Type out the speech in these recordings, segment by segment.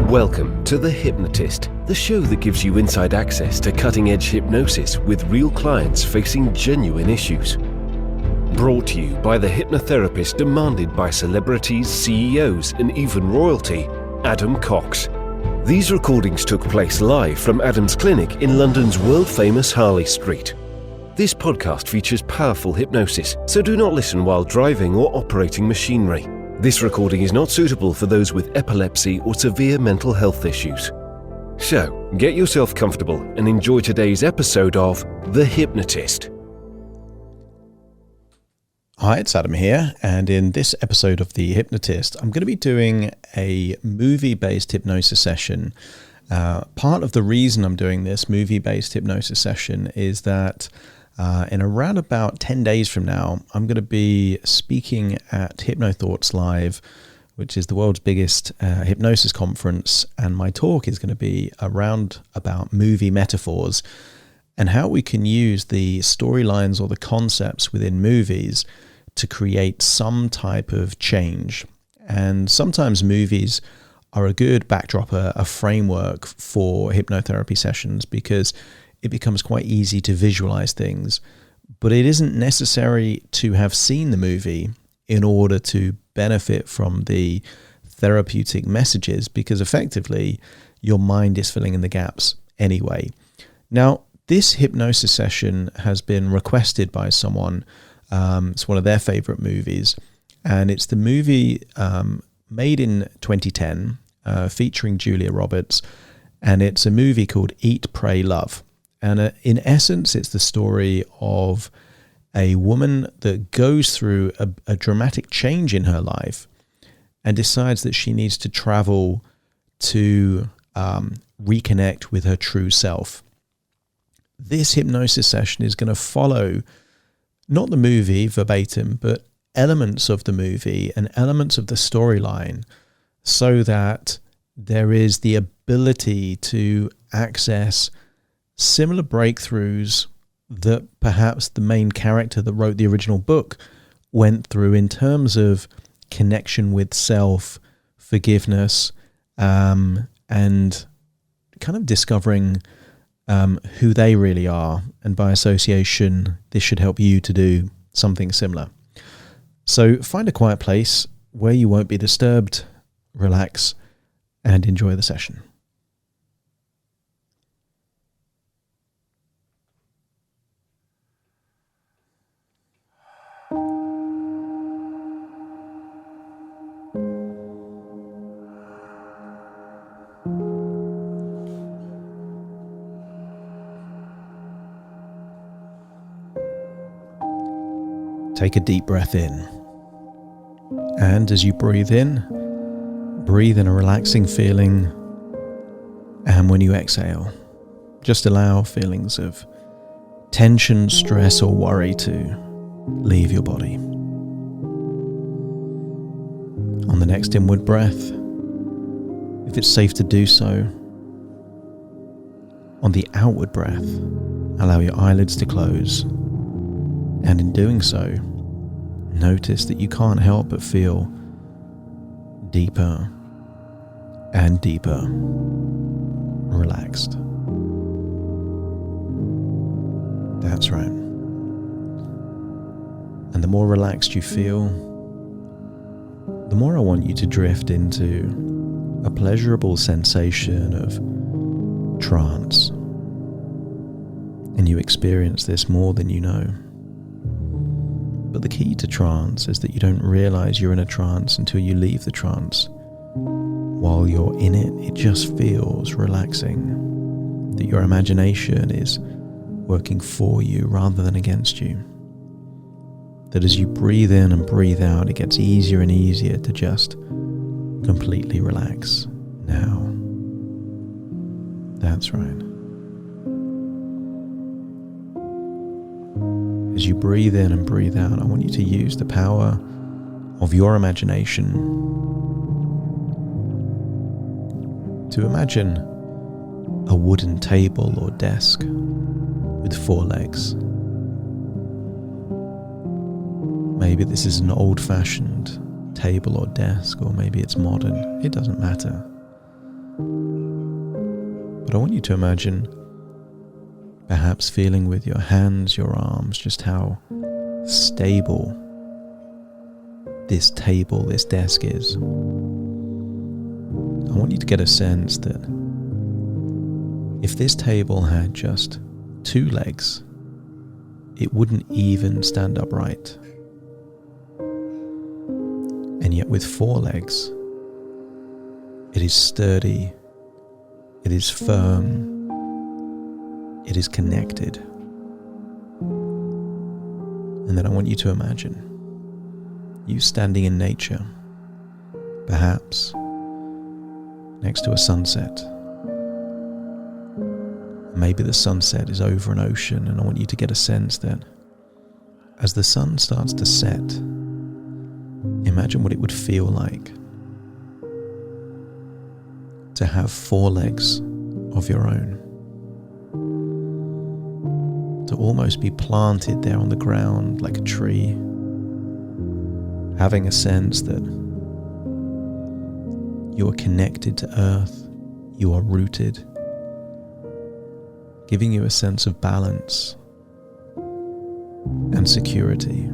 Welcome to The Hypnotist, the show that gives you inside access to cutting-edge hypnosis with real clients facing genuine issues. Brought to you by the hypnotherapist demanded by celebrities, CEOs, and even royalty, Adam Cox. These recordings took place live from Adam's clinic in London's world-famous Harley Street. This podcast features powerful hypnosis, so do not listen while driving or operating machinery. This recording is not suitable for those with epilepsy or severe mental health issues. So, get yourself comfortable and enjoy today's episode of The Hypnotist. Hi, it's Adam here, and in this episode of The Hypnotist, I'm going to be doing a movie-based hypnosis session. Part of the reason I'm doing this movie-based hypnosis session is that in around about 10 days from now, I'm going to be speaking at HypnoThoughts Live, which is the world's biggest hypnosis conference, and my talk is going to be around about movie metaphors and how we can use the storylines or the concepts within movies to create some type of change. And sometimes movies are a good backdrop, a framework for hypnotherapy sessions, because it becomes quite easy to visualize things, but it isn't necessary to have seen the movie in order to benefit from the therapeutic messages, because effectively your mind is filling in the gaps anyway. Now, this hypnosis session has been requested by someone. It's one of their favorite movies, and it's the movie made in 2010 featuring Julia Roberts, and it's a movie called Eat, Pray, Love. And in essence, it's the story of a woman that goes through a dramatic change in her life and decides that she needs to travel to reconnect with her true self. This hypnosis session is going to follow not the movie verbatim, but elements of the movie and elements of the storyline, so that there is the ability to access similar breakthroughs that perhaps the main character that wrote the original book went through in terms of connection with self, forgiveness, and kind of discovering who they really are. And by association, this should help you to do something similar. So find a quiet place where you won't be disturbed, relax, and enjoy the session. Take a deep breath in, and as you breathe in a relaxing feeling, and when you exhale, just allow feelings of tension, stress, or worry to leave your body. On the next inward breath, if it's safe to do so, on the outward breath, allow your eyelids to close. And in doing so, notice that you can't help but feel deeper and deeper relaxed. That's right. And the more relaxed you feel, the more I want you to drift into a pleasurable sensation of trance. And you experience this more than you know. But the key to trance is that you don't realize you're in a trance until you leave the trance. While you're in it, it just feels relaxing. That your imagination is working for you rather than against you. That as you breathe in and breathe out, it gets easier and easier to just completely relax now. That's right. As you breathe in and breathe out, I want you to use the power of your imagination to imagine a wooden table or desk with 4 legs. Maybe this is an old-fashioned table or desk, or maybe it's modern. It doesn't matter. But I want you to imagine perhaps feeling with your hands, your arms, just how stable this table, this desk is. I want you to get a sense that if this table had just 2 legs, it wouldn't even stand upright. And yet with 4 legs, it is sturdy, it is firm, it is connected. And then I want you to imagine you standing in nature, perhaps next to a sunset. Maybe the sunset is over an ocean, and I want you to get a sense that as the sun starts to set, imagine what it would feel like to have 4 legs of your own, to almost be planted there on the ground like a tree, having a sense that you are connected to earth, you are rooted, giving you a sense of balance and security.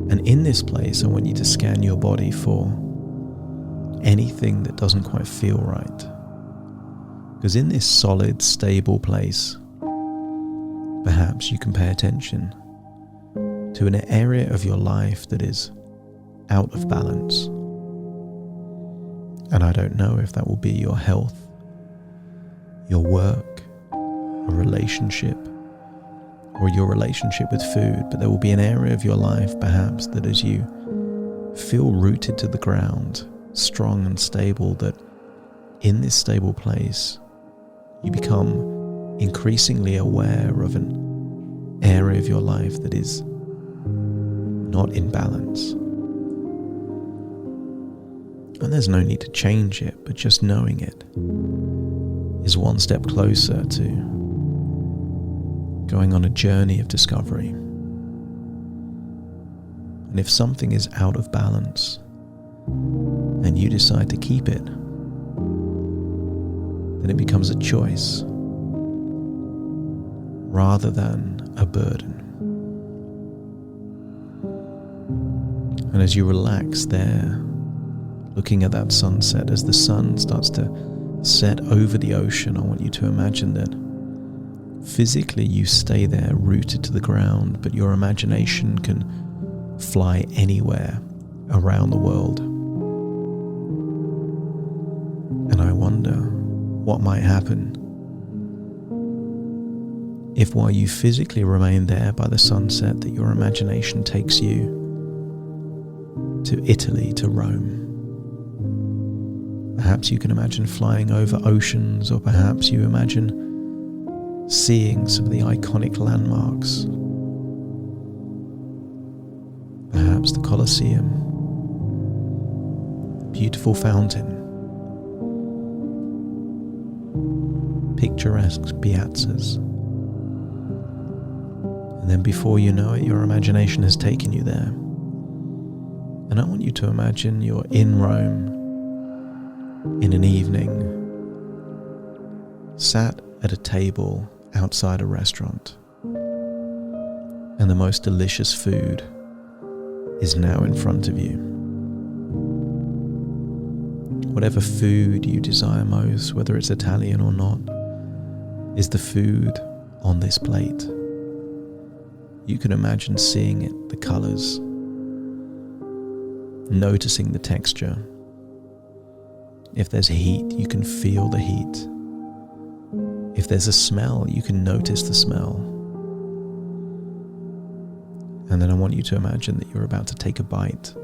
And in this place, I want you to scan your body for anything that doesn't quite feel right. Because in this solid, stable place, perhaps you can pay attention to an area of your life that is out of balance. And I don't know if that will be your health, your work, a relationship, or your relationship with food, but there will be an area of your life perhaps that as you feel rooted to the ground, strong and stable, that in this stable place you become increasingly aware of an area of your life that is not in balance. And there's no need to change it, but just knowing it is one step closer to going on a journey of discovery. And if something is out of balance and you decide to keep it, then it becomes a choice rather than a burden. And as you relax there, looking at that sunset, as the sun starts to set over the ocean, I want you to imagine that physically you stay there rooted to the ground, but your imagination can fly anywhere around the world. And I wonder what might happen if, while you physically remain there by the sunset, that your imagination takes you to Italy, to Rome. Perhaps you can imagine flying over oceans, or perhaps you imagine seeing some of the iconic landmarks. Perhaps the Colosseum, beautiful fountain, picturesque piazzas. And then before you know it, your imagination has taken you there. And I want you to imagine you're in Rome in an evening, sat at a table outside a restaurant, and the most delicious food is now in front of you. Whatever food you desire most, whether it's Italian or not, is the food on this plate. You can imagine seeing it, the colors, noticing the texture. If there's heat, you can feel the heat. If there's a smell, you can notice the smell. And then I want you to imagine that you're about to take a bite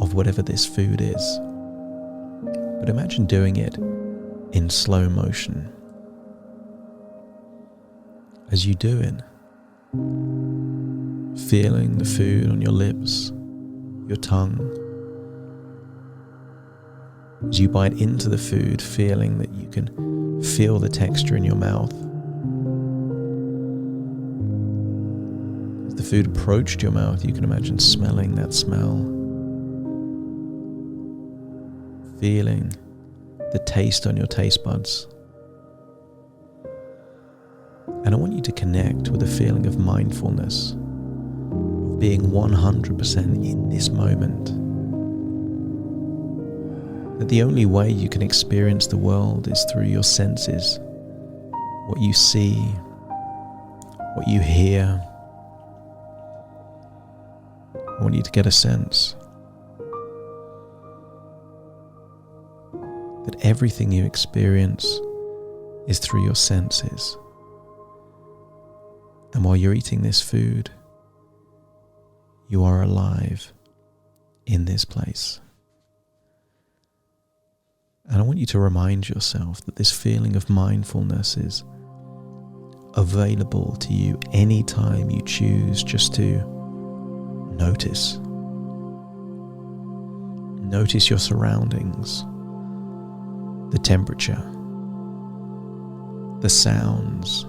of whatever this food is. But imagine doing it in slow motion. As you do it, feeling the food on your lips, your tongue. As you bite into the food, feeling that you can feel the texture in your mouth. As the food approached your mouth, you can imagine smelling that smell. feeling the taste on your taste buds. And I want you to connect with a feeling of mindfulness, of being 100% in this moment. That the only way you can experience the world is through your senses. What you see, what you hear. I want you to get a sense that everything you experience is through your senses. And while you're eating this food, you are alive in this place. And I want you to remind yourself that this feeling of mindfulness is available to you anytime you choose just to notice. Notice your surroundings, the temperature, the sounds,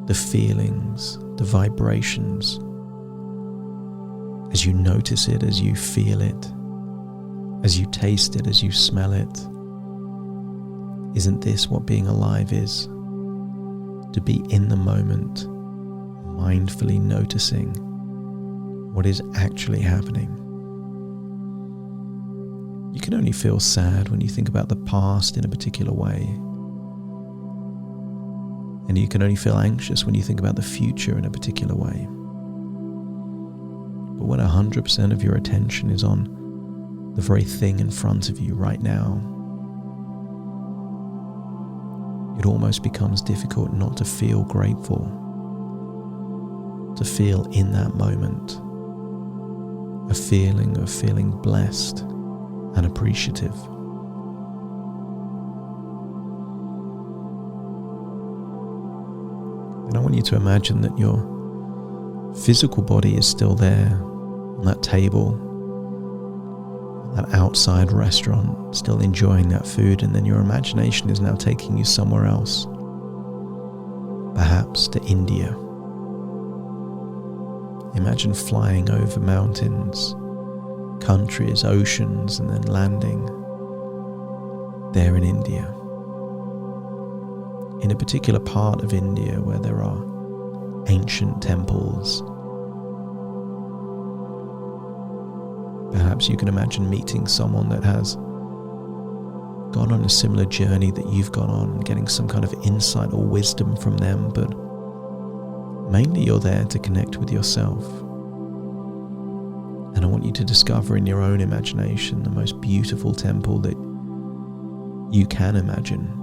the feelings, the vibrations. As you notice it, as you feel it, as you taste it, as you smell it. Isn't this what being alive is? To be in the moment, mindfully noticing what is actually happening. You can only feel sad when you think about the past in a particular way. And you can only feel anxious when you think about the future in a particular way. But when 100% of your attention is on the very thing in front of you right now, it almost becomes difficult not to feel grateful, to feel in that moment a feeling of feeling blessed and appreciative. And I want you to imagine that your physical body is still there on that table, that outside restaurant, still enjoying that food, and then your imagination is now taking you somewhere else, perhaps to India. Imagine flying over mountains, countries, oceans, and then landing there in India. In a particular part of India where there are ancient temples. Perhaps you can imagine meeting someone that has gone on a similar journey that you've gone on and getting some kind of insight or wisdom from them, but mainly you're there to connect with yourself. And I want you to discover in your own imagination the most beautiful temple that you can imagine.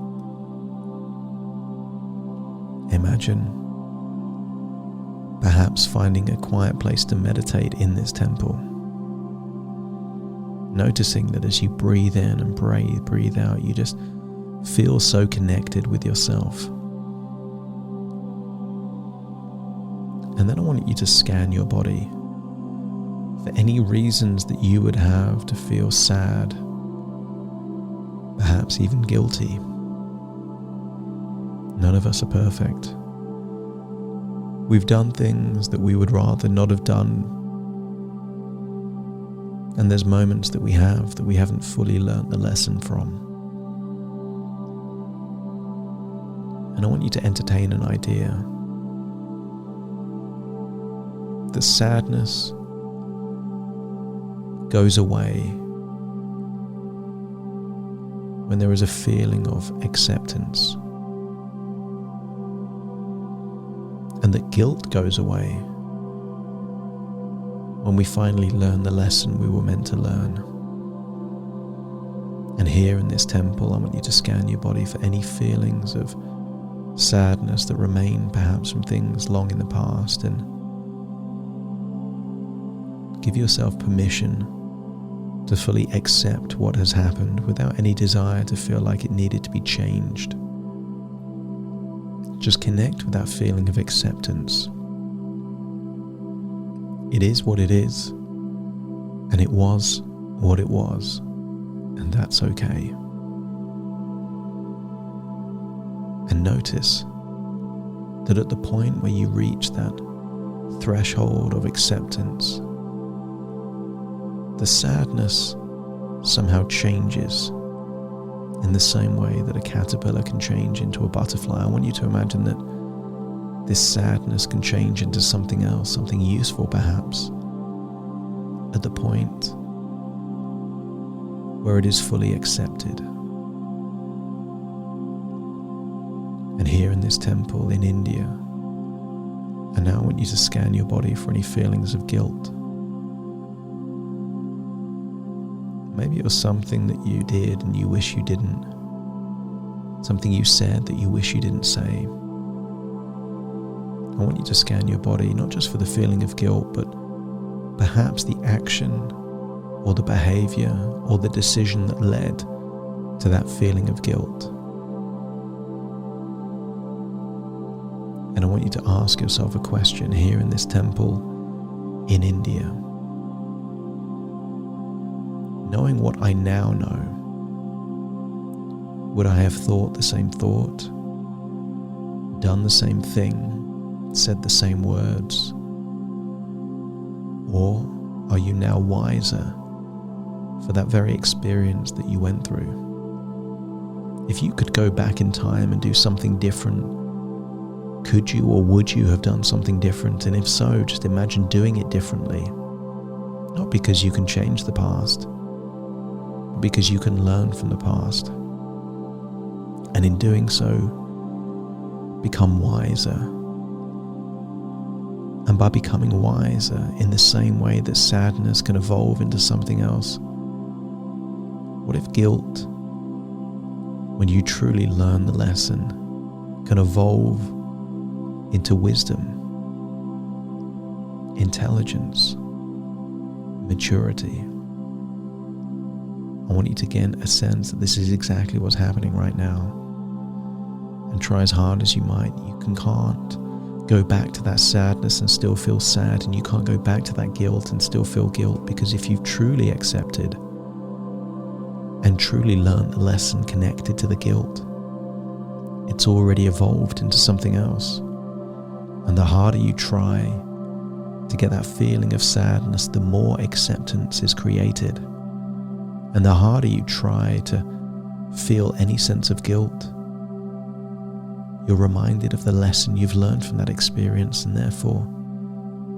Imagine perhaps finding a quiet place to meditate in this temple. Noticing that as you breathe in and breathe out, you just feel so connected with yourself. And then I want you to scan your body for any reasons that you would have to feel sad, perhaps even guilty. None of us are perfect. We've done things that we would rather not have done. And there's moments that we haven't fully learnt the lesson from. And I want you to entertain an idea that sadness goes away when there is a feeling of acceptance, and that guilt goes away when we finally learn the lesson we were meant to learn. And here in this temple, I want you to scan your body for any feelings of sadness that remain perhaps from things long in the past, and give yourself permission to fully accept what has happened without any desire to feel like it needed to be changed. Just connect with that feeling of acceptance. It is what it is, and it was what it was, and that's okay. And notice that at the point where you reach that threshold of acceptance, the sadness somehow changes in the same way that a caterpillar can change into a butterfly. I want you to imagine that this sadness can change into something else, something useful perhaps, at the point where it is fully accepted. And here in this temple in India, I now want you to scan your body for any feelings of guilt. Maybe it was something that you did and you wish you didn't. Something you said that you wish you didn't say. I want you to scan your body, not just for the feeling of guilt, but perhaps the action or the behavior or the decision that led to that feeling of guilt. And I want you to ask yourself a question here in this temple in India. Knowing what I now know, would I have thought the same thought, done the same thing, said the same words? Or are you now wiser for that very experience that you went through? If you could go back in time and do something different, could you or would you have done something different? And if so, just imagine doing it differently. Not because you can change the past, but because you can learn from the past. And in doing so, become wiser. And by becoming wiser, in the same way that sadness can evolve into something else, what if guilt, when you truly learn the lesson, can evolve into wisdom, intelligence, maturity? I want you to get a sense that this is exactly what's happening right now. And try as hard as you might, you can't go back to that sadness and still feel sad, and you can't go back to that guilt and still feel guilt, because if you've truly accepted and truly learned the lesson connected to the guilt, it's already evolved into something else. And the harder you try to get that feeling of sadness, the more acceptance is created. And the harder you try to feel any sense of guilt, you're reminded of the lesson you've learned from that experience, and therefore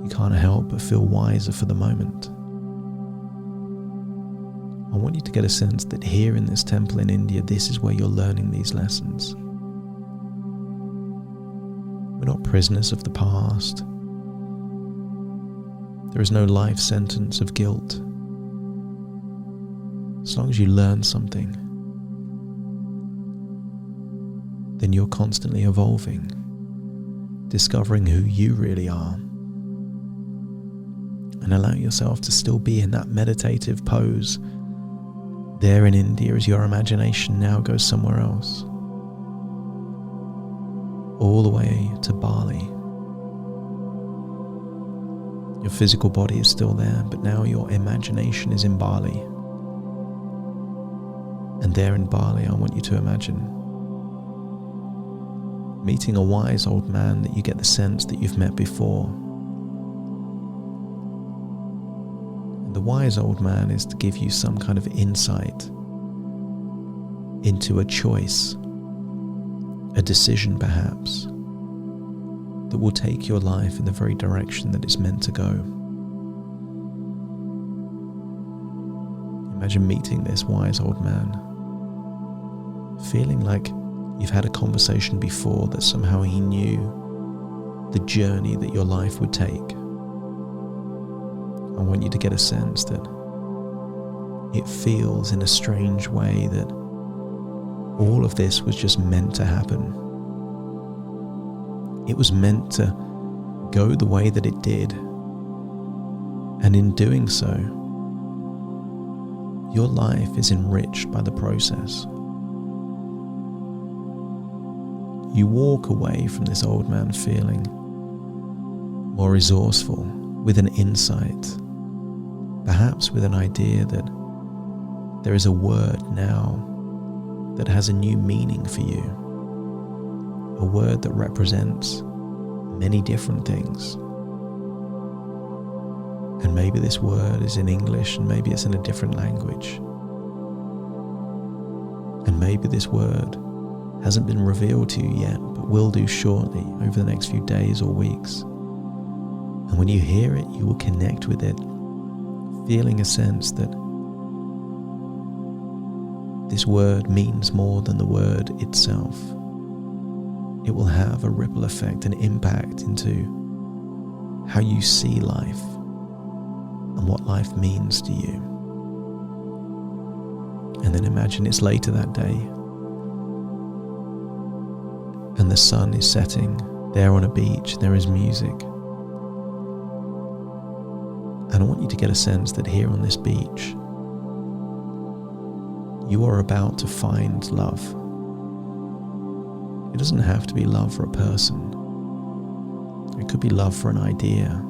you can't help but feel wiser for the moment. I want you to get a sense that here in this temple in India, this is where you're learning these lessons. We're not prisoners of the past. There is no life sentence of guilt. As long as you learn something, then you're constantly evolving, discovering who you really are. And allow yourself to still be in that meditative pose there in India as your imagination now goes somewhere else. All the way to Bali. Your physical body is still there, but now your imagination is in Bali. And there in Bali, I want you to imagine meeting a wise old man that you get the sense that you've met before. And the wise old man is to give you some kind of insight into a choice, a decision perhaps, that will take your life in the very direction that it's meant to go. Imagine meeting this wise old man, feeling like you've had a conversation before, that somehow he knew the journey that your life would take. I want you to get a sense that it feels in a strange way that all of this was just meant to happen. It was meant to go the way that it did. And in doing so, your life is enriched by the process. You walk away from this old man feeling more resourceful, with an insight, perhaps with an idea that there is a word now that has a new meaning for you, a word that represents many different things. And maybe this word is in English and maybe it's in a different language, And maybe this word hasn't been revealed to you yet, but will do shortly over the next few days or weeks. And when you hear it, you will connect with it, feeling a sense that this word means more than the word itself. It will have a ripple effect and impact into how you see life and what life means to you. And then imagine it's later that day and the sun is setting there on a beach, there is music. And I want you to get a sense that here on this beach, you are about to find love. It doesn't have to be love for a person. It could be love for an idea,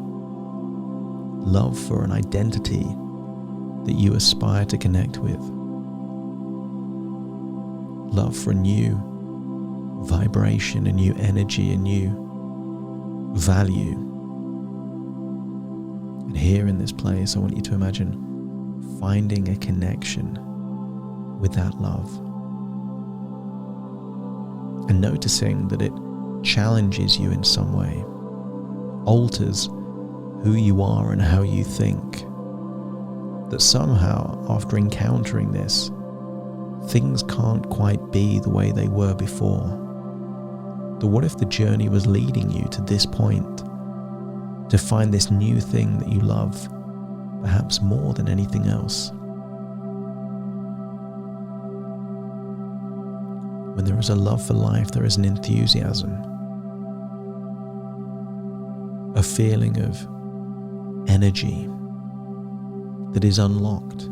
love for an identity that you aspire to connect with, love for a new vibration, a new energy, a new value. And here in this place, I want you to imagine finding a connection with that love and noticing that it challenges you in some way, alters who you are and how you think, that somehow after encountering this, things can't quite be the way they were before. But what if the journey was leading you to this point, to find this new thing that you love, perhaps more than anything else? When there is a love for life, there is an enthusiasm, a feeling of energy that is unlocked.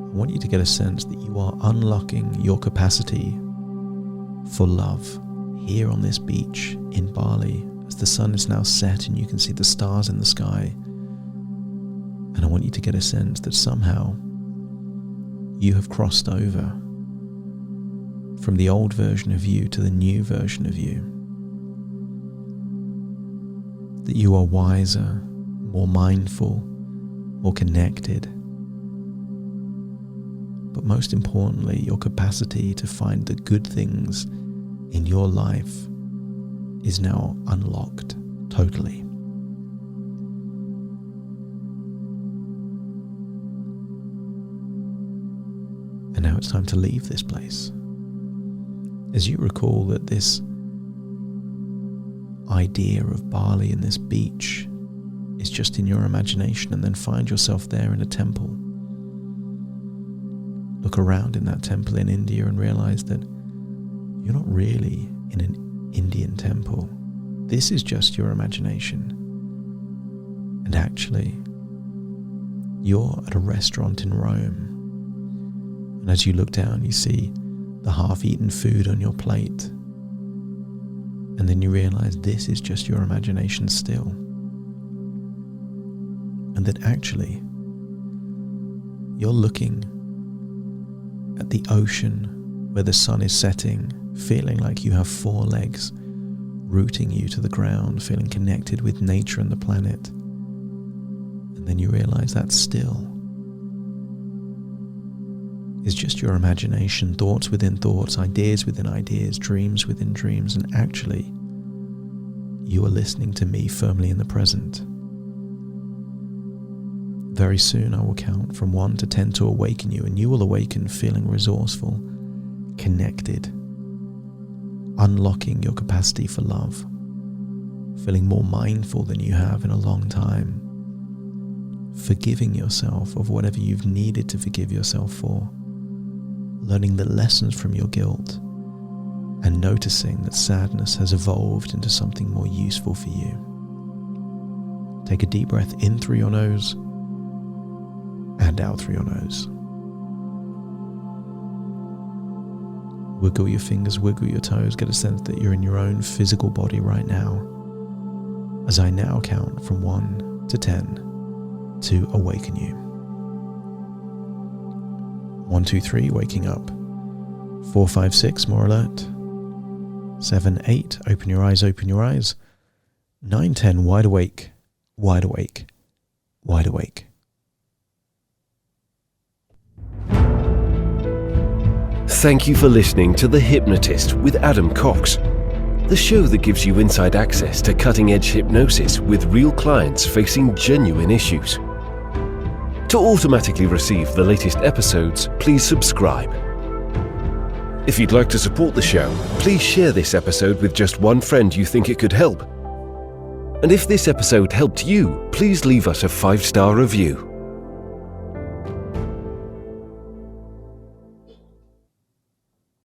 I want you to get a sense that you are unlocking your capacity for love here on this beach in Bali as the sun is now set and you can see the stars in the sky. And I want you to get a sense that somehow you have crossed over from the old version of you to the new version of you. That you are wiser, more mindful, more connected. But most importantly, your capacity to find the good things in your life is now unlocked totally. And now it's time to leave this place. As you recall that this idea of Bali and this beach is just in your imagination, and then find yourself there in a temple. Look around in that temple in India and realize that you're not really in an Indian temple. This is just your imagination. And actually, you're at a restaurant in Rome. And as you look down, you see the half-eaten food on your plate. And then you realize this is just your imagination still. And that actually, you're looking at the ocean where the sun is setting, feeling like you have four legs rooting you to the ground, feeling connected with nature and the planet. And then you realize that still is just your imagination, thoughts within thoughts, ideas within ideas, dreams within dreams, and actually you are listening to me firmly in the present. Very soon I will count from 1 to 10 to awaken you, and you will awaken feeling resourceful, connected, unlocking your capacity for love, feeling more mindful than you have in a long time, forgiving yourself of whatever you've needed to forgive yourself for, learning the lessons from your guilt, and noticing that sadness has evolved into something more useful for you. Take a deep breath in through your nose and out through your nose. Wiggle your fingers, wiggle your toes, get a sense that you're in your own physical body right now, as I now count from 1 to 10 to awaken you. 1, 2, 3, waking up. 4, 5, 6, more alert. 7, 8, open your eyes, open your eyes. 9, 10, wide awake, wide awake, wide awake. Thank you for listening to The Hypnotist with Adam Cox, the show that gives you inside access to cutting-edge hypnosis with real clients facing genuine issues. To automatically receive the latest episodes, please subscribe. If you'd like to support the show, please share this episode with just one friend you think it could help. And if this episode helped you, please leave us a 5-star review.